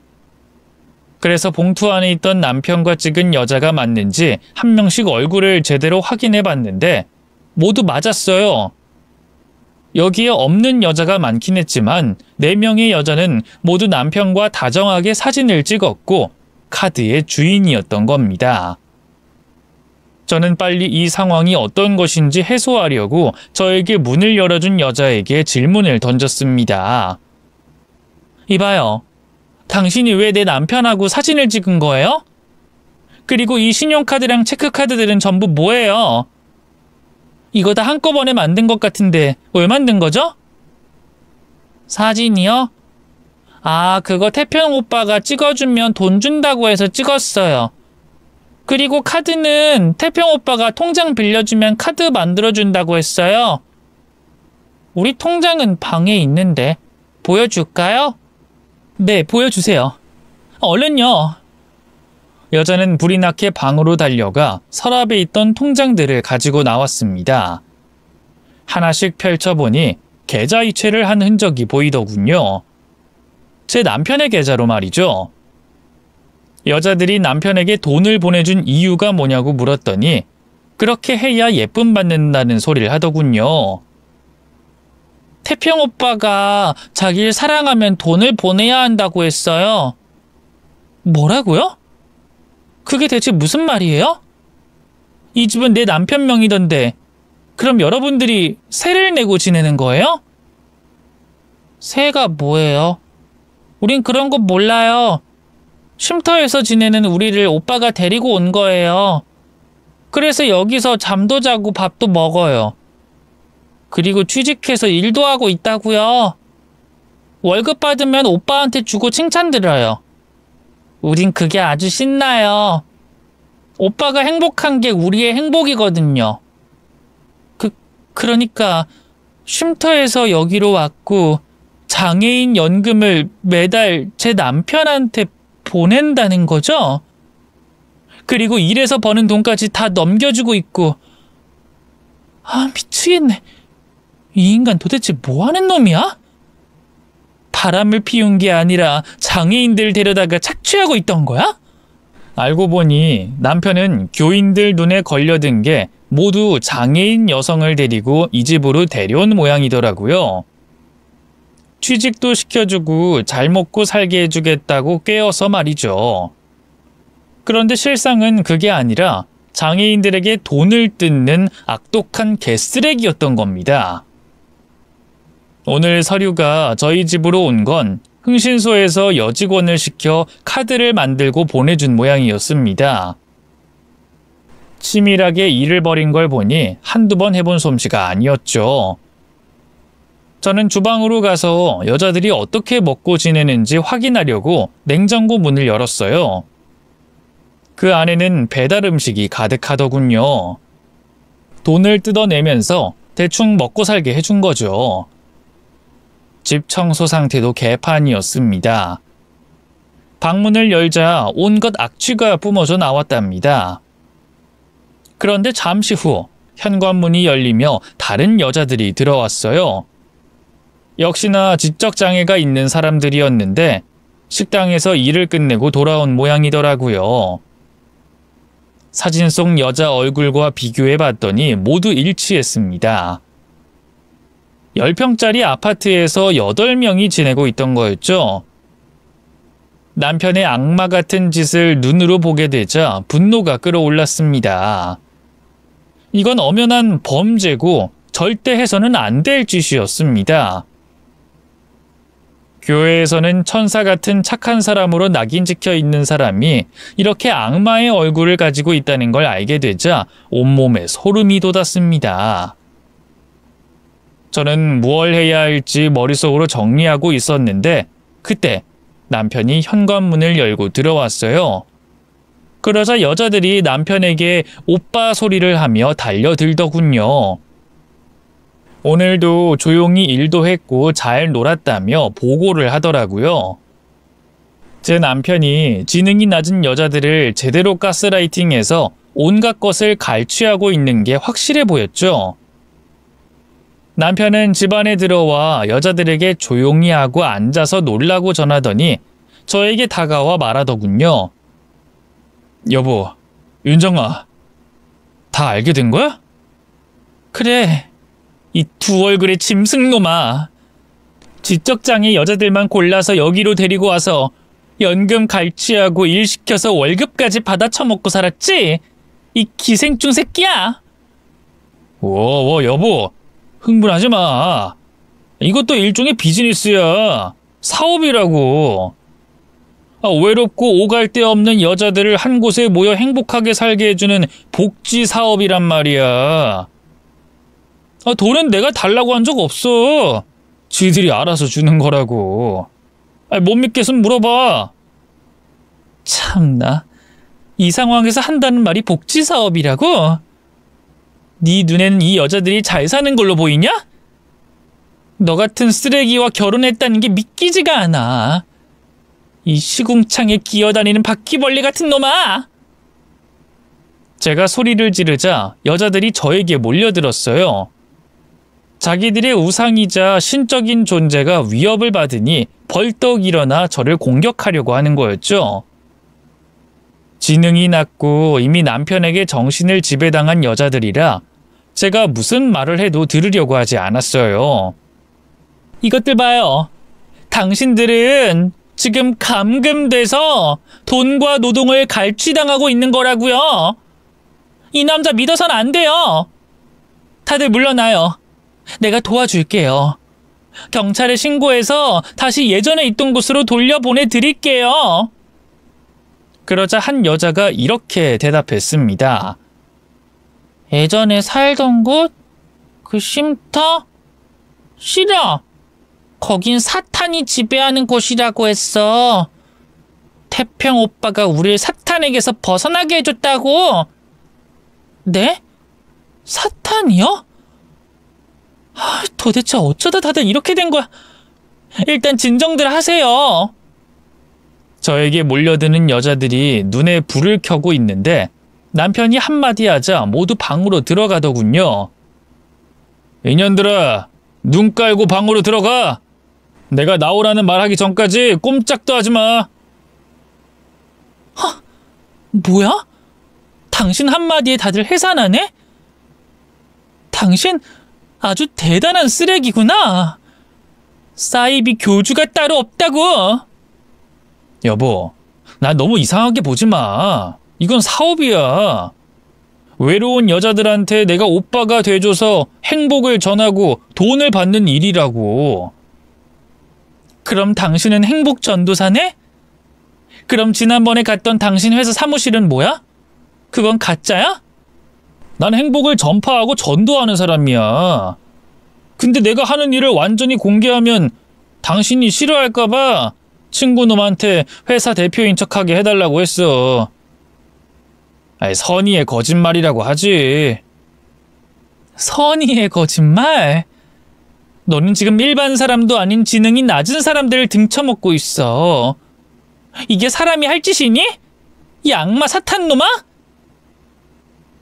그래서 봉투 안에 있던 남편과 찍은 여자가 맞는지 한 명씩 얼굴을 제대로 확인해 봤는데 모두 맞았어요. 여기에 없는 여자가 많긴 했지만 4명의 여자는 모두 남편과 다정하게 사진을 찍었고 카드의 주인이었던 겁니다. 저는 빨리 이 상황이 어떤 것인지 해소하려고 저에게 문을 열어준 여자에게 질문을 던졌습니다. 이봐요. 당신이 왜 내 남편하고 사진을 찍은 거예요? 그리고 이 신용카드랑 체크카드들은 전부 뭐예요? 이거 다 한꺼번에 만든 것 같은데 왜 만든 거죠? 사진이요? 그거 태평 오빠가 찍어주면 돈 준다고 해서 찍었어요. 그리고 카드는 태평 오빠가 통장 빌려주면 카드 만들어준다고 했어요. 우리 통장은 방에 있는데 보여줄까요? 네, 보여주세요. 얼른요. 여자는 불이 나게 방으로 달려가 서랍에 있던 통장들을 가지고 나왔습니다. 하나씩 펼쳐보니 계좌이체를 한 흔적이 보이더군요. 제 남편의 계좌로 말이죠. 여자들이 남편에게 돈을 보내준 이유가 뭐냐고 물었더니 그렇게 해야 예쁨 받는다는 소리를 하더군요. 태평 오빠가 자기를 사랑하면 돈을 보내야 한다고 했어요. 뭐라고요? 그게 대체 무슨 말이에요? 이 집은 내 남편 명의던데 그럼 여러분들이 세를 내고 지내는 거예요? 세가 뭐예요? 우린 그런 거 몰라요. 쉼터에서 지내는 우리를 오빠가 데리고 온 거예요. 그래서 여기서 잠도 자고 밥도 먹어요. 그리고 취직해서 일도 하고 있다고요. 월급 받으면 오빠한테 주고 칭찬 들어요. 우린 그게 아주 신나요. 오빠가 행복한 게 우리의 행복이거든요. 그러니까 쉼터에서 여기로 왔고 장애인 연금을 매달 제 남편한테 보낸다는 거죠? 그리고 일해서 버는 돈까지 다 넘겨주고 있고. 아, 미치겠네. 이 인간 도대체 뭐 하는 놈이야? 바람을 피운 게 아니라 장애인들 데려다가 착취하고 있던 거야? 알고 보니 남편은 교인들 눈에 걸려든 게 모두 장애인 여성을 데리고 이 집으로 데려온 모양이더라고요. 취직도 시켜주고 잘 먹고 살게 해주겠다고 꾀어서 말이죠. 그런데 실상은 그게 아니라 장애인들에게 돈을 뜯는 악독한 개쓰레기였던 겁니다. 오늘 서류가 저희 집으로 온 건 흥신소에서 여직원을 시켜 카드를 만들고 보내준 모양이었습니다. 치밀하게 일을 벌인 걸 보니 한두 번 해본 솜씨가 아니었죠. 저는 주방으로 가서 여자들이 어떻게 먹고 지내는지 확인하려고 냉장고 문을 열었어요. 그 안에는 배달 음식이 가득하더군요. 돈을 뜯어내면서 대충 먹고 살게 해준 거죠. 집 청소 상태도 개판이었습니다. 방문을 열자 온갖 악취가 뿜어져 나왔답니다. 그런데 잠시 후 현관문이 열리며 다른 여자들이 들어왔어요. 역시나 지적장애가 있는 사람들이었는데 식당에서 일을 끝내고 돌아온 모양이더라고요. 사진 속 여자 얼굴과 비교해 봤더니 모두 일치했습니다. 10평짜리 아파트에서 8명이 지내고 있던 거였죠. 남편의 악마 같은 짓을 눈으로 보게 되자 분노가 끌어올랐습니다. 이건 엄연한 범죄고 절대 해서는 안 될 짓이었습니다. 교회에서는 천사 같은 착한 사람으로 낙인 찍혀 있는 사람이 이렇게 악마의 얼굴을 가지고 있다는 걸 알게 되자 온몸에 소름이 돋았습니다. 저는 무얼 해야 할지 머릿속으로 정리하고 있었는데 그때 남편이 현관문을 열고 들어왔어요. 그러자 여자들이 남편에게 오빠 소리를 하며 달려들더군요. 오늘도 조용히 일도 했고 잘 놀았다며 보고를 하더라고요. 제 남편이 지능이 낮은 여자들을 제대로 가스라이팅해서 온갖 것을 갈취하고 있는 게 확실해 보였죠. 남편은 집안에 들어와 여자들에게 조용히 하고 앉아서 놀라고 전하더니 저에게 다가와 말하더군요. 여보, 윤정아, 다 알게 된 거야? 그래, 이 두 얼굴의 짐승놈아. 지적장애 여자들만 골라서 여기로 데리고 와서 연금 갈취하고 일 시켜서 월급까지 받아 처먹고 살았지? 이 기생충 새끼야. 여보, 흥분하지 마. 이것도 일종의 비즈니스야. 사업이라고. 외롭고 오갈 데 없는 여자들을 한 곳에 모여 행복하게 살게 해주는 복지 사업이란 말이야. 돈은 내가 달라고 한 적 없어. 지들이 알아서 주는 거라고. 못 믿겠으면 물어봐. 참나, 이 상황에서 한다는 말이 복지 사업이라고? 네 눈에는 이 여자들이 잘 사는 걸로 보이냐? 너 같은 쓰레기와 결혼했다는 게 믿기지가 않아. 이 시궁창에 기어다니는 바퀴벌레 같은 놈아! 제가 소리를 지르자 여자들이 저에게 몰려들었어요. 자기들의 우상이자 신적인 존재가 위협을 받으니 벌떡 일어나 저를 공격하려고 하는 거였죠. 지능이 낮고 이미 남편에게 정신을 지배당한 여자들이라 제가 무슨 말을 해도 들으려고 하지 않았어요. 이것들 봐요. 당신들은 지금 감금돼서 돈과 노동을 갈취당하고 있는 거라고요. 이 남자 믿어선 안 돼요. 다들 물러나요. 내가 도와줄게요. 경찰에 신고해서 다시 예전에 있던 곳으로 돌려보내드릴게요. 그러자 한 여자가 이렇게 대답했습니다. 예전에 살던 곳? 그 쉼터? 싫어. 거긴 사탄이 지배하는 곳이라고 했어. 태평 오빠가 우릴 사탄에게서 벗어나게 해줬다고. 네? 사탄이요? 도대체 어쩌다 다들 이렇게 된 거야? 일단 진정들 하세요. 저에게 몰려드는 여자들이 눈에 불을 켜고 있는데 남편이 한마디 하자 모두 방으로 들어가더군요. 이년들아, 눈 깔고 방으로 들어가. 내가 나오라는 말하기 전까지 꼼짝도 하지 마. 뭐야? 당신 한마디에 다들 해산하네? 당신 아주 대단한 쓰레기구나. 사이비 교주가 따로 없다고. 여보, 나 너무 이상하게 보지 마. 이건 사업이야. 외로운 여자들한테 내가 오빠가 돼줘서 행복을 전하고 돈을 받는 일이라고. 그럼 당신은 행복 전도사네? 그럼 지난번에 갔던 당신 회사 사무실은 뭐야? 그건 가짜야? 난 행복을 전파하고 전도하는 사람이야. 근데 내가 하는 일을 완전히 공개하면 당신이 싫어할까봐 친구놈한테 회사 대표인 척하게 해달라고 했어. 선의의 거짓말이라고 하지. 선의의 거짓말? 너는 지금 일반 사람도 아닌 지능이 낮은 사람들을 등쳐먹고 있어. 이게 사람이 할 짓이니? 이 악마 사탄놈아?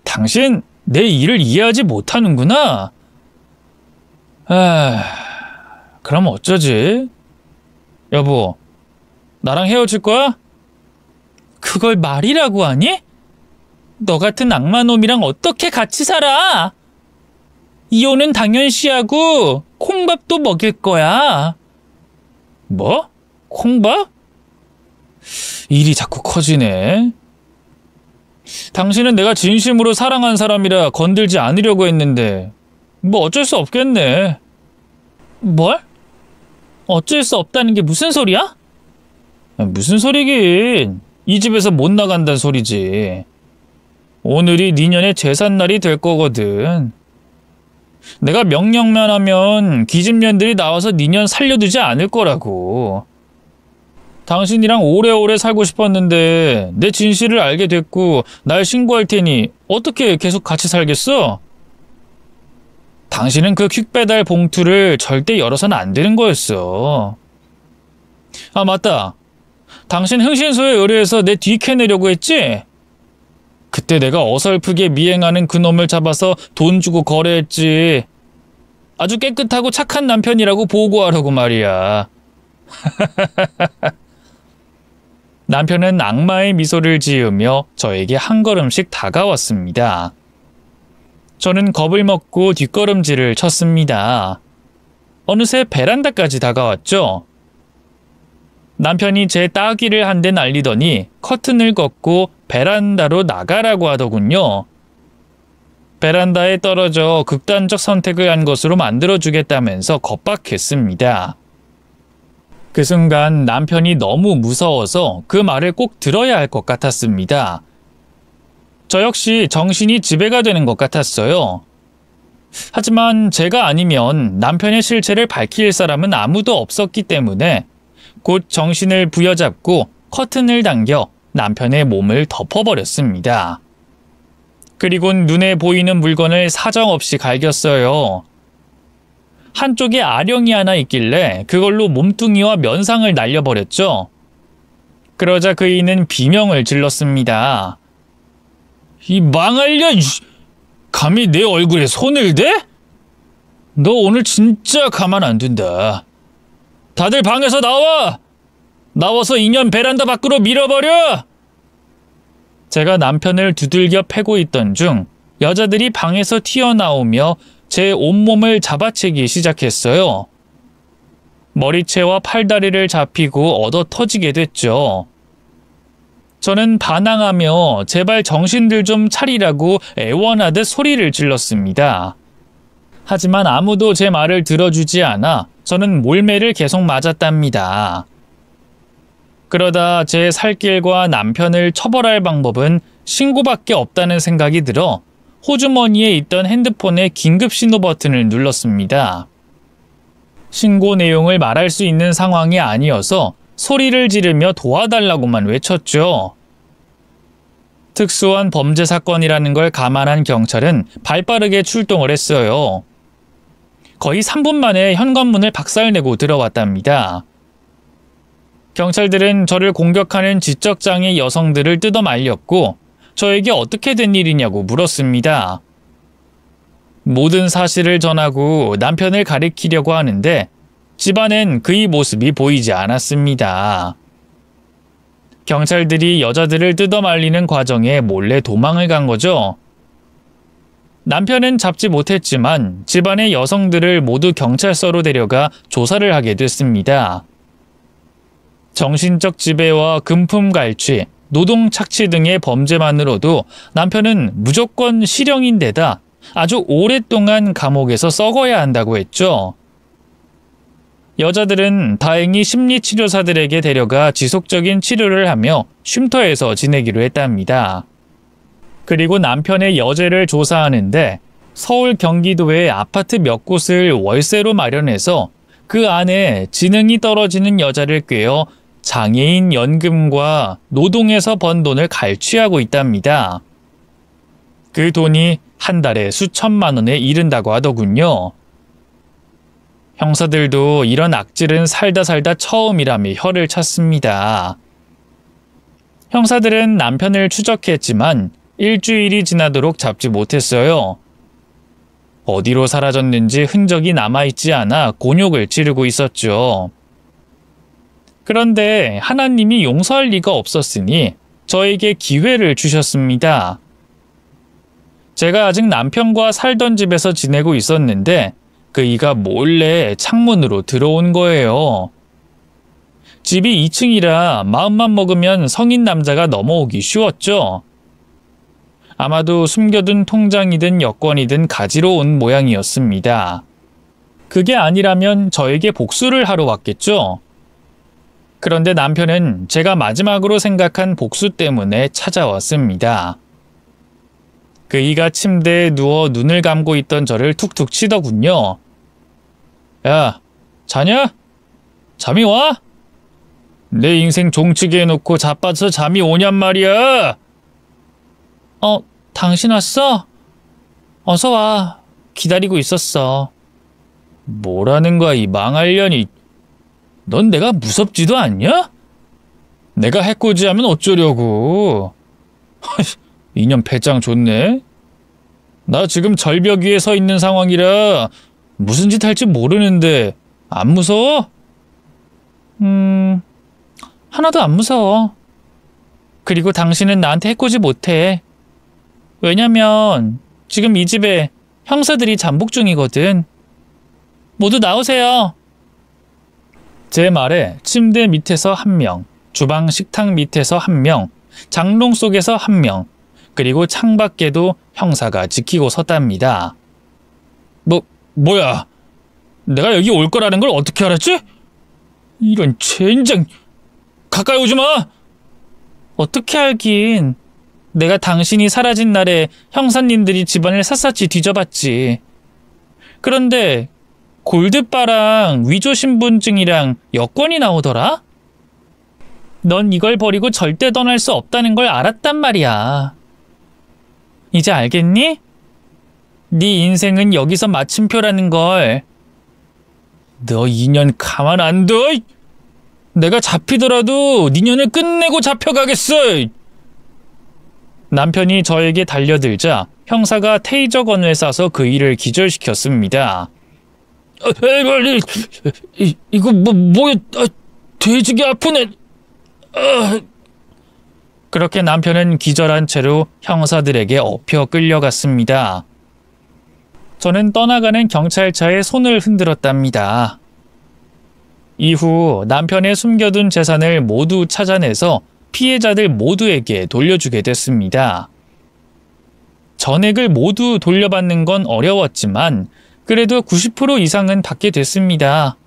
당신 내 일을 이해하지 못하는구나. 그럼 어쩌지? 여보, 나랑 헤어질 거야? 그걸 말이라고 하니? 너 같은 악마놈이랑 어떻게 같이 살아? 이혼은 당연시하고 콩밥도 먹일 거야. 뭐? 콩밥? 일이 자꾸 커지네. 당신은 내가 진심으로 사랑한 사람이라 건들지 않으려고 했는데 뭐 어쩔 수 없겠네. 뭘? 어쩔 수 없다는 게 무슨 소리야? 무슨 소리긴. 이 집에서 못 나간다는 소리지. 오늘이 니년의 제삿날이 될 거거든. 내가 명령만 하면 기집년들이 나와서 니년 살려두지 않을 거라고. 당신이랑 오래오래 살고 싶었는데 내 진실을 알게 됐고 날 신고할 테니 어떻게 계속 같이 살겠어? 당신은 그 퀵배달 봉투를 절대 열어서는 안 되는 거였어. 아, 맞다. 당신 흥신소에 의뢰해서 내 뒤캐내려고 했지? 그때 내가 어설프게 미행하는 그놈을 잡아서 돈 주고 거래했지. 아주 깨끗하고 착한 남편이라고 보고하라고 말이야. 남편은 악마의 미소를 지으며 저에게 한 걸음씩 다가왔습니다. 저는 겁을 먹고 뒷걸음질을 쳤습니다. 어느새 베란다까지 다가왔죠. 남편이 제 따귀를 한 대 날리더니 커튼을 걷고 베란다로 나가라고 하더군요. 베란다에 떨어져 극단적 선택을 한 것으로 만들어주겠다면서 겁박했습니다. 그 순간 남편이 너무 무서워서 그 말을 꼭 들어야 할 것 같았습니다. 저 역시 정신이 지배가 되는 것 같았어요. 하지만 제가 아니면 남편의 실체를 밝힐 사람은 아무도 없었기 때문에 곧 정신을 부여잡고 커튼을 당겨 남편의 몸을 덮어버렸습니다. 그리곤 눈에 보이는 물건을 사정없이 갈겼어요. 한쪽에 아령이 하나 있길래 그걸로 몸뚱이와 면상을 날려버렸죠. 그러자 그이는 비명을 질렀습니다. 이 망할 년! 감히 내 얼굴에 손을 대? 너 오늘 진짜 가만 안 둔다. 다들 방에서 나와! 나와서 인연 베란다 밖으로 밀어버려! 제가 남편을 두들겨 패고 있던 중 여자들이 방에서 튀어나오며 제 온몸을 잡아채기 시작했어요. 머리채와 팔다리를 잡히고 얻어 터지게 됐죠. 저는 반항하며 제발 정신들 좀 차리라고 애원하듯 소리를 질렀습니다. 하지만 아무도 제 말을 들어주지 않아 저는 몰매를 계속 맞았답니다. 그러다 제 살길과 남편을 처벌할 방법은 신고밖에 없다는 생각이 들어 호주머니에 있던 핸드폰의 긴급 신호 버튼을 눌렀습니다. 신고 내용을 말할 수 있는 상황이 아니어서 소리를 지르며 도와달라고만 외쳤죠. 특수한 범죄 사건이라는 걸 감안한 경찰은 발빠르게 출동을 했어요. 거의 3분 만에 현관문을 박살내고 들어왔답니다. 경찰들은 저를 공격하는 지적장애 여성들을 뜯어 말렸고 저에게 어떻게 된 일이냐고 물었습니다. 모든 사실을 전하고 남편을 가리키려고 하는데 집안엔 그의 모습이 보이지 않았습니다. 경찰들이 여자들을 뜯어 말리는 과정에 몰래 도망을 간 거죠. 남편은 잡지 못했지만 집안의 여성들을 모두 경찰서로 데려가 조사를 하게 됐습니다. 정신적 지배와 금품 갈취, 노동 착취 등의 범죄만으로도 남편은 무조건 실형인데다 아주 오랫동안 감옥에서 썩어야 한다고 했죠. 여자들은 다행히 심리치료사들에게 데려가 지속적인 치료를 하며 쉼터에서 지내기로 했답니다. 그리고 남편의 여죄를 조사하는데 서울 경기도의 아파트 몇 곳을 월세로 마련해서 그 안에 지능이 떨어지는 여자를 꿰어 장애인 연금과 노동에서 번 돈을 갈취하고 있답니다. 그 돈이 한 달에 수천만 원에 이른다고 하더군요. 형사들도 이런 악질은 살다 처음이라며 혀를 찼습니다. 형사들은 남편을 추적했지만 일주일이 지나도록 잡지 못했어요. 어디로 사라졌는지 흔적이 남아있지 않아 곤욕을 치르고 있었죠. 그런데 하나님이 용서할 리가 없었으니 저에게 기회를 주셨습니다. 제가 아직 남편과 살던 집에서 지내고 있었는데 그이가 몰래 창문으로 들어온 거예요. 집이 2층이라 마음만 먹으면 성인 남자가 넘어오기 쉬웠죠. 아마도 숨겨둔 통장이든 여권이든 가지러 온 모양이었습니다. 그게 아니라면 저에게 복수를 하러 왔겠죠. 그런데 남편은 제가 마지막으로 생각한 복수 때문에 찾아왔습니다. 그이가 침대에 누워 눈을 감고 있던 저를 툭툭 치더군요. 야, 자냐? 잠이 와? 내 인생 종치게 해놓고 자빠져 잠이 오냔 말이야. 당신 왔어? 어서 와. 기다리고 있었어. 뭐라는 거야, 이 망할년이. 넌 내가 무섭지도 않냐? 내가 해코지하면 어쩌려고. 이년 배짱 좋네. 나 지금 절벽 위에 서 있는 상황이라 무슨 짓 할지 모르는데 안 무서워? 하나도 안 무서워. 그리고 당신은 나한테 해코지 못해. 왜냐면 지금 이 집에 형사들이 잠복 중이거든. 모두 나오세요. 제 말에 침대 밑에서 1명, 주방 식탁 밑에서 1명, 장롱 속에서 1명, 그리고 창밖에도 형사가 지키고 섰답니다. 뭐야? 내가 여기 올 거라는 걸 어떻게 알았지? 이런 젠장! 가까이 오지 마! 어떻게 알긴. 내가 당신이 사라진 날에 형사님들이 집안을 샅샅이 뒤져봤지. 그런데 골드바랑 위조 신분증이랑 여권이 나오더라? 넌 이걸 버리고 절대 떠날 수 없다는 걸 알았단 말이야. 이제 알겠니? 네 인생은 여기서 마침표라는 걸. 너 2년 가만 안 둬! 내가 잡히더라도 니년을 끝내고 잡혀가겠어! 남편이 저에게 달려들자 형사가 테이저건을 쏴서 그 일을 기절시켰습니다. 이거 뭐야? 돼지가 아프네. 그렇게 남편은 기절한 채로 형사들에게 업혀 끌려갔습니다. 저는 떠나가는 경찰차에 손을 흔들었답니다. 이후 남편의 숨겨둔 재산을 모두 찾아내서 피해자들 모두에게 돌려주게 됐습니다. 전액을 모두 돌려받는 건 어려웠지만 그래도 90% 이상은 받게 됐습니다.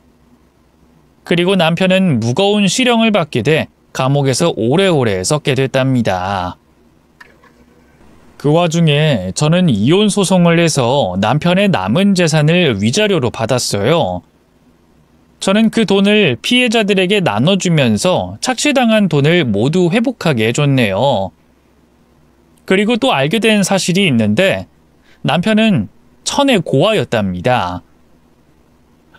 그리고 남편은 무거운 실형을 받게 돼 감옥에서 오래오래 썩게 됐답니다. 그 와중에 저는 이혼 소송을 해서 남편의 남은 재산을 위자료로 받았어요. 저는 그 돈을 피해자들에게 나눠주면서 착취당한 돈을 모두 회복하게 해줬네요. 그리고 또 알게 된 사실이 있는데 남편은 천의 고아였답니다.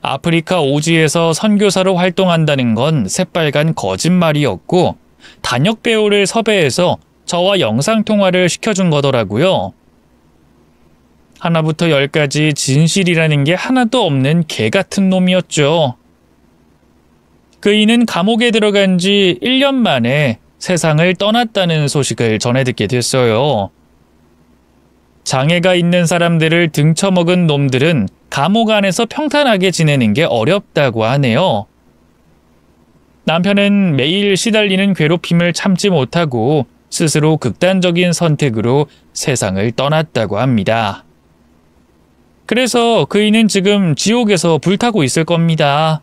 아프리카 오지에서 선교사로 활동한다는 건 새빨간 거짓말이었고 단역 배우를 섭외해서 저와 영상통화를 시켜준 거더라고요. 하나부터 열까지 진실이라는 게 하나도 없는 개 같은 놈이었죠. 그이는 감옥에 들어간 지 1년 만에 세상을 떠났다는 소식을 전해 듣게 됐어요. 장애가 있는 사람들을 등쳐먹은 놈들은 감옥 안에서 평탄하게 지내는 게 어렵다고 하네요. 남편은 매일 시달리는 괴롭힘을 참지 못하고 스스로 극단적인 선택으로 세상을 떠났다고 합니다. 그래서 그이는 지금 지옥에서 불타고 있을 겁니다.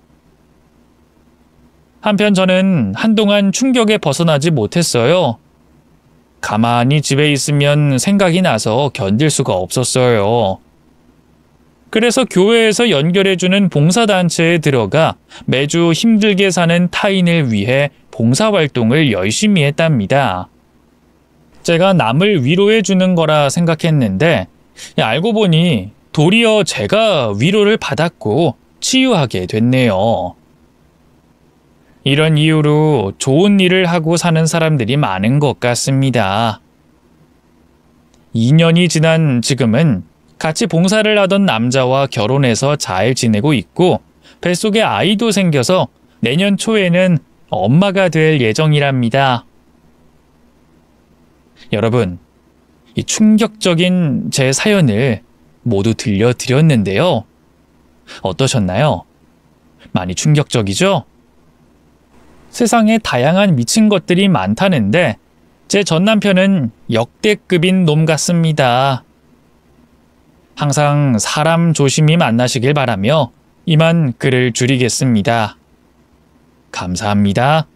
한편 저는 한동안 충격에 벗어나지 못했어요. 가만히 집에 있으면 생각이 나서 견딜 수가 없었어요. 그래서 교회에서 연결해주는 봉사단체에 들어가 매주 힘들게 사는 타인을 위해 봉사활동을 열심히 했답니다. 제가 남을 위로해주는 거라 생각했는데 알고 보니 도리어 제가 위로를 받았고 치유하게 됐네요. 이런 이유로 좋은 일을 하고 사는 사람들이 많은 것 같습니다. 2년이 지난 지금은 같이 봉사를 하던 남자와 결혼해서 잘 지내고 있고 뱃속에 아이도 생겨서 내년 초에는 엄마가 될 예정이랍니다. 여러분, 이 충격적인 제 사연을 모두 들려드렸는데요. 어떠셨나요? 많이 충격적이죠? 세상에 다양한 미친 것들이 많다는데 제 전 남편은 역대급인 놈 같습니다. 항상 사람 조심히 만나시길 바라며 이만 글을 줄이겠습니다. 감사합니다.